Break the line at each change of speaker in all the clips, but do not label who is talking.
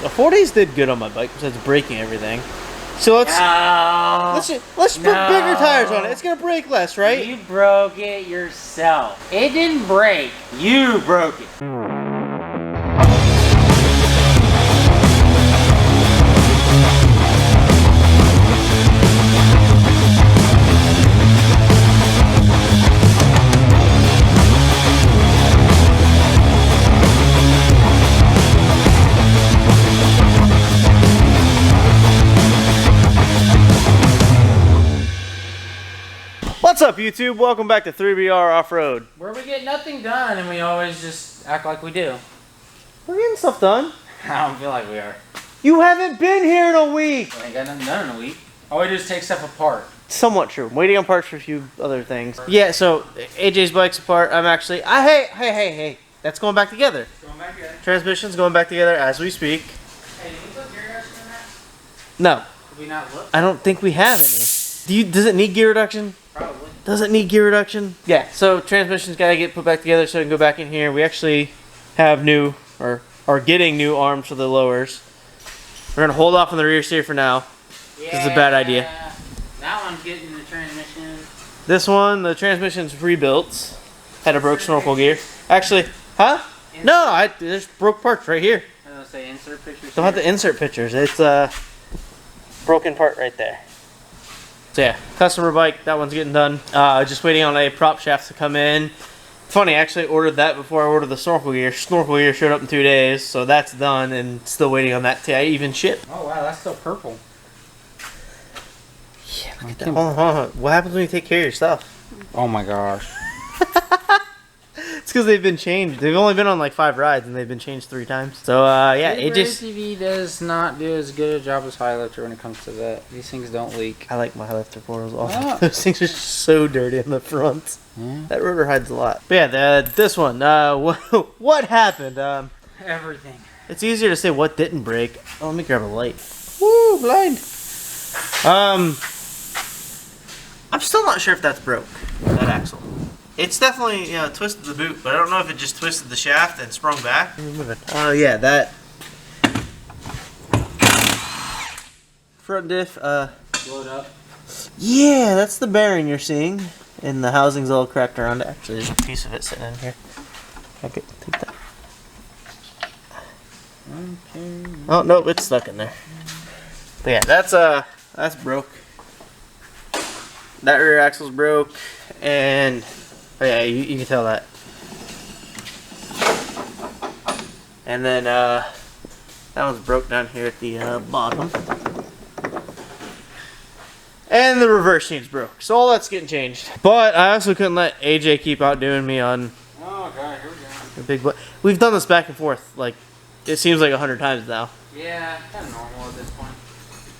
The 4Ds did good on my bike besides breaking everything. So let's put bigger tires on it. It's gonna break less, right?
You broke it yourself. It didn't break. You broke it.
What's up, YouTube? Welcome back to 3BR Off-Road.
Where we get nothing done and we always just act like we do.
We're getting stuff done.
I don't feel like we are.
You haven't been here in a week.
We ain't got nothing done in a week. All we do is take stuff apart.
Somewhat true. I'm waiting on parts for a few other things. Yeah, so AJ's bike's apart. I'm actually... Hey. That's going back together.
It's going back together.
Transmission's going back together as we speak.
Hey, did we put gear reduction in that?
No.
Did we not look?
I don't think we have any. Does it need gear reduction?
Probably.
Does it need gear reduction? Yeah, so transmission's got to get put back together so it can go back in here. We actually have new, or are getting new arms for the lowers. We're going to hold off on the rear steer for now.
Yeah,
this is a bad idea.
That one's getting the transmission.
This one, the transmission's rebuilt. Had a broke snorkel gear. Actually, huh?
Insert.
No, there's broke parts right here.
I was going to say insert pictures.
Don't have to insert pictures. It's a broken part right there. So yeah, customer bike, that one's getting done. Just waiting on a prop shaft to come in. Funny, I actually ordered that before I ordered the snorkel gear. Snorkel gear showed up in 2 days, so that's done and still waiting on that to even ship.
Oh wow, that's still purple.
Yeah, look at that. Hold on. What happens when you take care of your stuff?
Oh my gosh.
It's because they've been changed. They've only been on like 5 rides and they've been changed 3 times. So yeah, it just...
TV does not do as good a job as Highlifter when it comes to that. These things don't leak.
I like my Highlifter portals also.
Oh.
Those things are so dirty in the front.
Yeah.
That rotor hides a lot. But yeah, this one, what happened?
Everything.
It's easier to say what didn't break. Oh, let me grab a light. Woo, blind. I'm still not sure if that's broke, that axle. It's definitely, twisted the boot, but I don't know if it just twisted the shaft and sprung back. Oh yeah, that front diff,
Blow it up.
yeah, that's the bearing you're seeing. And the housing's all cracked around it. Actually, there's a piece of it sitting in here. I could take that.
Okay.
Oh, no, it's stuck in there. But yeah, that's broke. That rear axle's broke, and oh yeah, you can tell that. And then that one's broke down here at the bottom. And the reverse seat's broke, so all that's getting changed. But I also couldn't let AJ keep outdoing me on
Oh god, here we go.
the big butt. We've done this back and forth, like, it seems like 100 times now.
Yeah, kind of normal at this point.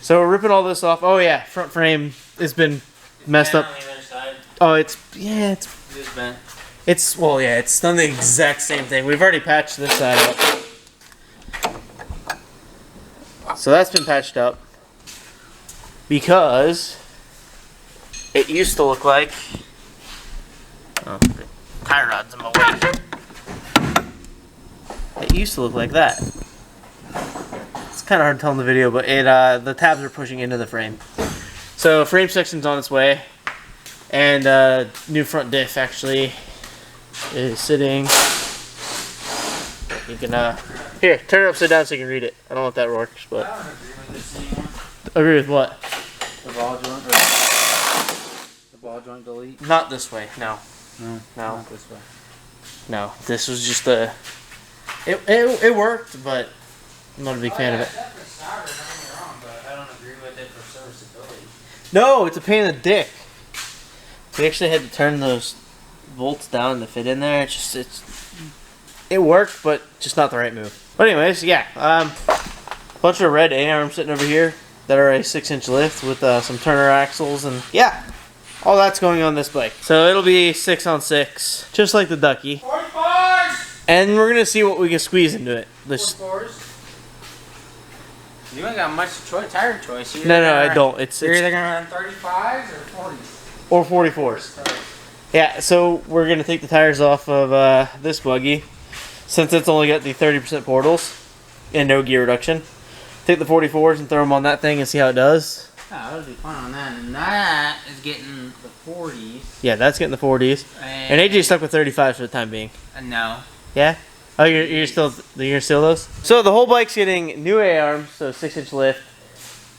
So we're ripping all this off. Oh yeah, front frame has been messed up.
On the other side.
Oh, it's
bent.
it's done the exact same thing. We've already patched this side up. So that's been patched up because it used to look like, oh, the tire rod's in my way. It used to look like that. It's kind of hard to tell in the video, but the tabs are pushing into the frame. So frame section's on its way, and new front diff actually is sitting. You can here, turn it upside down so you can read it. I don't know if that works, but
I don't agree with this anymore.
agree with what?
The ball joint or the ball joint delete?
Not this way. No,
No.
no,
Not this way.
no. This was just a. It worked, but I'm not a big fan of it.
Don't get me wrong, but I don't agree with it for serviceability.
No, it's a pain in the dick. We actually had to turn those bolts down to fit in there. It worked, but just not the right move. But anyways, yeah, bunch of red A-arms sitting over here that are a 6-inch lift with some Turner axles, and yeah, all that's going on this bike. So it'll be 6-on-6, just like the Ducky.
44s!
And we're gonna see what we can squeeze into it.
44s. You ain't got much tire choice.
No, I don't.
You're either gonna run 35s or 40s.
Or 44s. Yeah, so we're gonna take the tires off of this buggy, since it's only got the 30% portals. and no gear reduction. Take the 44s and throw them on that thing and see how it does.
Oh, that'll be fun on that. And that is getting the 40s.
Yeah, that's getting the 40s. And AJ's stuck with 35s for the time being.
No.
Yeah? Oh, you're still those? So the whole bike's getting new A-arms, so 6-inch lift,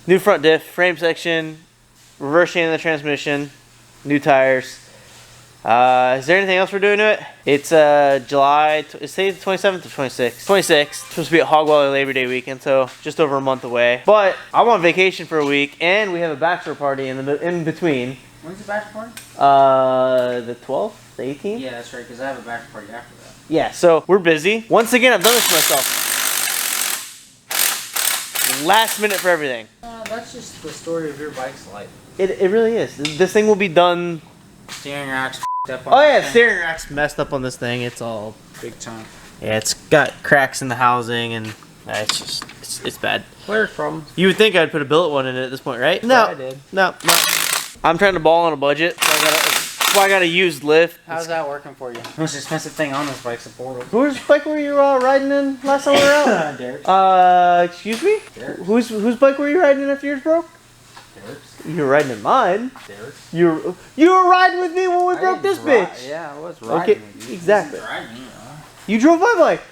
new front diff, frame section, reverse chain in the transmission, new tires. Is there anything else we're doing to it? It's July, it's the 27th or 26th? 26th. Supposed to be a Hog Waller Labor Day weekend, so just over a month away. But I'm on vacation for a week, and we have a bachelor party in between.
When's the bachelor party?
The 12th? The 18th?
Yeah, that's right, because I have a bachelor party after that.
Yeah, so we're busy. Once again, I've done this to myself. Last minute for everything.
That's just the story of your bike's life.
It really is. This thing will be done.
Steering rack's up on
Oh yeah, steering rack's messed up on this thing. It's all
big time.
Yeah, it's got cracks in the housing and it's just it's bad.
Polaris problems.
You would think I'd put a billet one in it at this point, right? No,
I did.
No. I'm trying to ball on a budget. So I got a used lift.
How's that working for you? Most expensive thing on this bike's a portal.
Whose bike were you riding in last time we were out?
Derek's.
Excuse me?
Derek's.
Whose bike were you riding in after yours broke?
Derek's.
You were riding in mine.
Derek's.
You were riding with me when we broke this bitch.
Yeah, I was riding with you.
Exactly.
Riding me,
You drove my bike.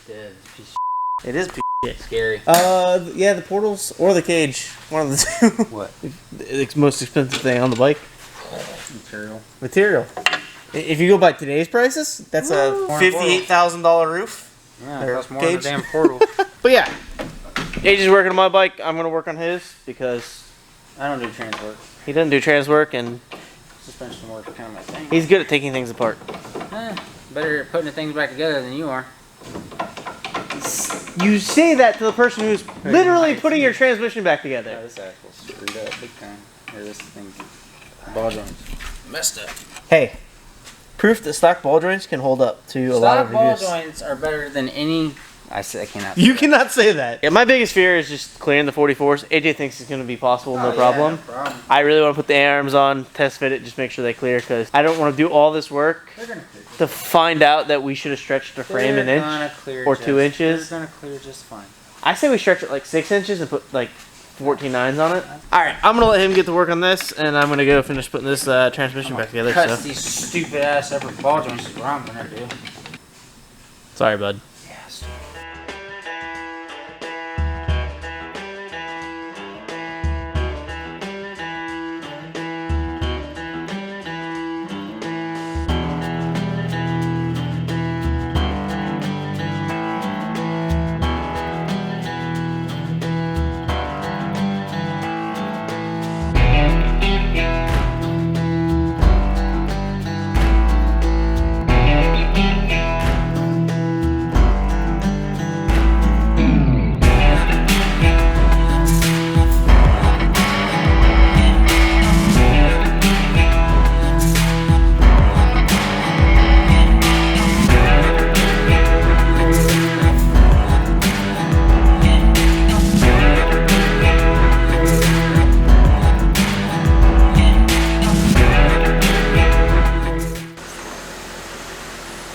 Dude, piece of
It is piece of shit.
scary.
Yeah, the portals or the cage. One of the two.
What?
The most expensive thing on the bike. Material. If you go by today's prices, that's a $58,000 roof.
Yeah,
Or
that's more than
cage.
a damn portal.
But yeah, AJ's working on my bike. I'm gonna work on his because
I don't do trans work.
he doesn't do trans work and
Suspension work is kind of my thing.
he's good at taking things apart.
Better at putting the things back together than you are.
You say that to the person who's literally putting your transmission back together.
Yeah, this axle's screwed up big time. Or this thing's ball joints messed up.
Hey, proof that stock ball joints can hold up to a lot of
Stock ball
reviews.
joints are better than any. I cannot.
You cannot say that. Yeah, my biggest fear is just clearing the 44s. AJ thinks it's going to be possible, no problem.
No problem.
I really want to put the A-arms on, test fit it, just make sure they clear, because I don't want to do all this work
They're gonna clear.
to find out that we should have stretched the frame an inch or 2 inches.
They're gonna clear just fine.
I say we stretch it like 6 inches and put like 14 nines on it. Alright, I'm going to let him get to work on this, and I'm going to go finish putting this transmission back together.
Cut
So.
these stupid ass upper ball joints is what I'm gonna do.
Sorry, bud.
Yes.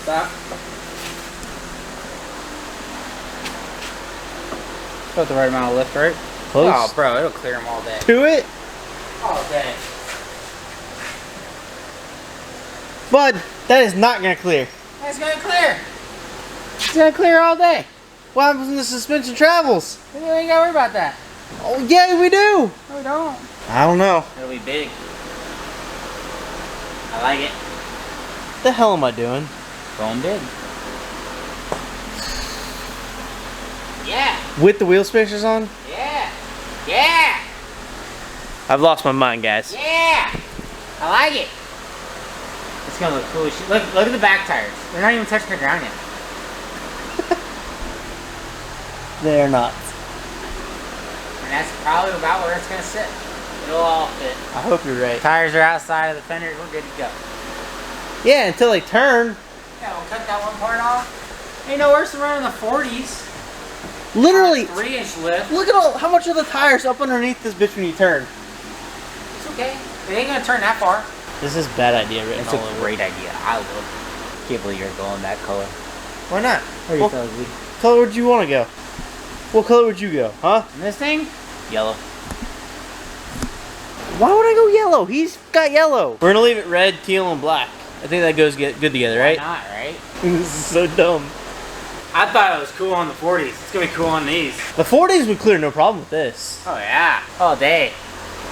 Stop. Got the right amount of lift, right?
Close.
Oh, bro, it'll clear them all day.
To it.
All day.
Bud, that is not going to clear.
It's gonna clear. It's gonna clear all day.
What happens when the suspension travels?
You ain't gotta worry about that.
Oh, yeah, we do.
No, we don't.
I don't know.
It'll be big. I like it.
What the hell am I doing?
Going big. Yeah.
With the wheel spacers on?
Yeah. Yeah.
I've lost my mind, guys.
Yeah. I like it. It's gonna look cool as shit. Look at the back tires. They're not even touching the ground yet.
They're not.
And that's probably about where it's gonna sit. It'll all fit.
I hope you're right.
Tires are outside of the fenders. We're good to go.
Yeah, until they turn.
Yeah, we'll cut that one part off. Ain't no worse than running the 40s.
Literally,
3-inch lift.
look at how much of the tires up underneath this bitch when you turn.
It's okay. It ain't gonna turn that far.
This is a bad idea written
It's
all
a
over.
great idea. I love it. Can't believe you're going that color.
Why not?
Or
Well,
ugly.
color would you want to go? What color would you go, huh?
And this thing?
Yellow. Why would I go yellow? He's got yellow. We're gonna leave it red, teal, and black. I think that goes good together, right?
Why not, right?
This is so dumb.
I thought it was cool on the 40s. It's gonna be cool on these.
The 40s would clear no problem with this.
Oh yeah, all day.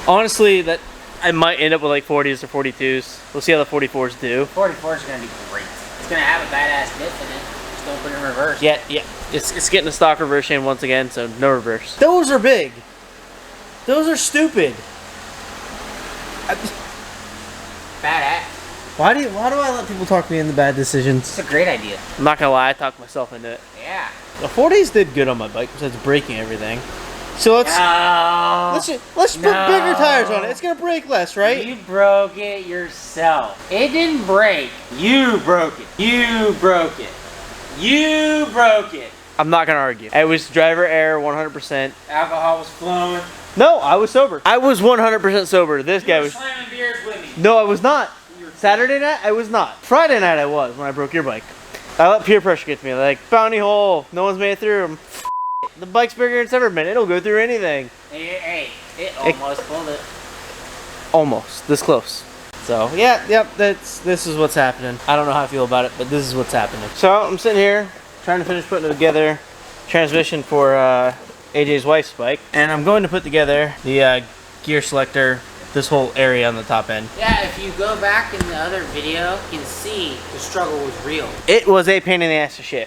Honestly, that I might end up with like 40s or 42s. We'll see how the 44s do.
44 is gonna be great. It's gonna have a badass diff in it. Just don't put it in reverse.
Yeah. It's getting a stock reverse chain once again, so no reverse. Those are big. Those are stupid.
Badass.
Why do I let people talk me into bad decisions?
It's a great idea.
I'm not gonna lie, I talked myself into it.
Yeah.
The 40s did good on my bike besides breaking everything. So let's put bigger tires on it. It's gonna break less, right?
You broke it yourself. It didn't break. You broke it. You broke it. You broke it.
I'm not gonna argue. It was driver error 100%.
Alcohol was flowing.
No, I was sober. I was 100% sober. This guy was
slamming beers with me.
No, I was not. Saturday night, I was not. Friday night, I was when I broke your bike. I let peer pressure get to me. They're like, bounty hole. No one's made it through. The bike's bigger than it's ever been. It'll go through anything.
Hey, it almost pulled it.
Almost. This close. So, this is what's happening. I don't know how I feel about it, but this is what's happening. So, I'm sitting here trying to finish putting it together. Transmission for AJ's wife's bike. And I'm going to put together the gear selector, this whole area on the top end.
Yeah, if you go back in the other video, you can see the struggle was real.
It was a pain in the ass to shit.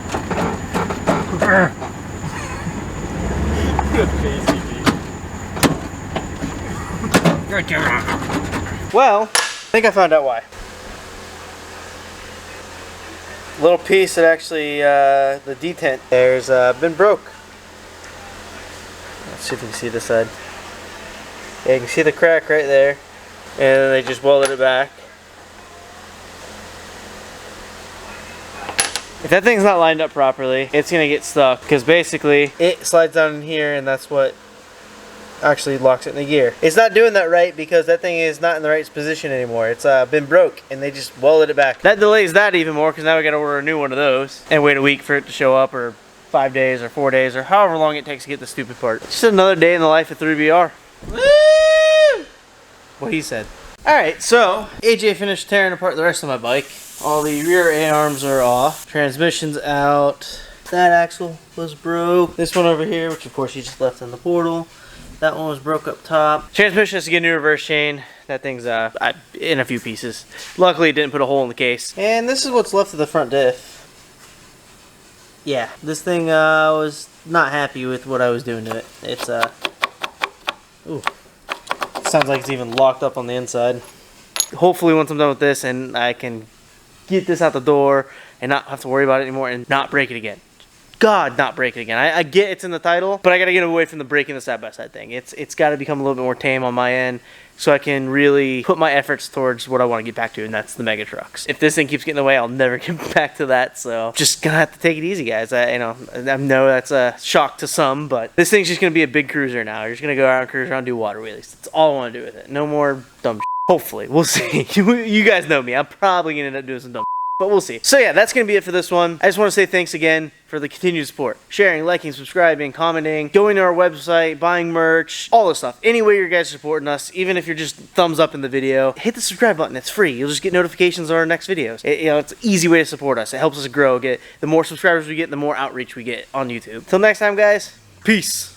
Well, I think I found out why. Little piece that actually, the detent there's been broke. Let's see if you can see this side. Yeah, you can see the crack right there. And then they just welded it back. If that thing's not lined up properly, it's gonna get stuck. Because basically, it slides down in here and that's what actually locks it in the gear. It's not doing that right because that thing is not in the right position anymore. It's been broke and they just welded it back. That delays that even more because now we gotta order a new one of those and wait a week for it to show up, or 5 days or 4 days or however long it takes to get the stupid part. Just another day in the life of 3BR. Woo! What he said. Alright, so AJ finished tearing apart the rest of my bike. All the rear A-arms are off. Transmission's out. That axle was broke. This one over here, which of course he just left in the portal. That one was broke up top. Transmission has to get a new reverse chain. That thing's in a few pieces. Luckily it didn't put a hole in the case. And this is what's left of the front diff. Yeah, this thing was not happy with what I was doing to it. It's ooh. Sounds like it's even locked up on the inside. Hopefully once I'm done with this and I can get this out the door and not have to worry about it anymore and not break it again. God, not break it again. I get it's in the title, but I gotta get away from the breaking the side-by-side thing. It's gotta become a little bit more tame on my end so I can really put my efforts towards what I want to get back to, and that's the mega trucks. If this thing keeps getting in the way, I'll never get back to that, so just gonna have to take it easy, guys. I know that's a shock to some, but this thing's just gonna be a big cruiser now. You're just gonna go around, cruise around, do water wheelies. That's all I want to do with it. No more dumb shit. Hopefully. We'll see. You guys know me. I'm probably gonna end up doing some dumb shit. But we'll see. So yeah, that's going to be it for this one. I just want to say thanks again for the continued support. Sharing, liking, subscribing, commenting, going to our website, buying merch, all this stuff. Any way you guys are supporting us, even if you're just thumbs up in the video, hit the subscribe button. It's free. You'll just get notifications on our next videos. It's an easy way to support us. It helps us grow. The more subscribers we get, the more outreach we get on YouTube. Till next time, guys. Peace.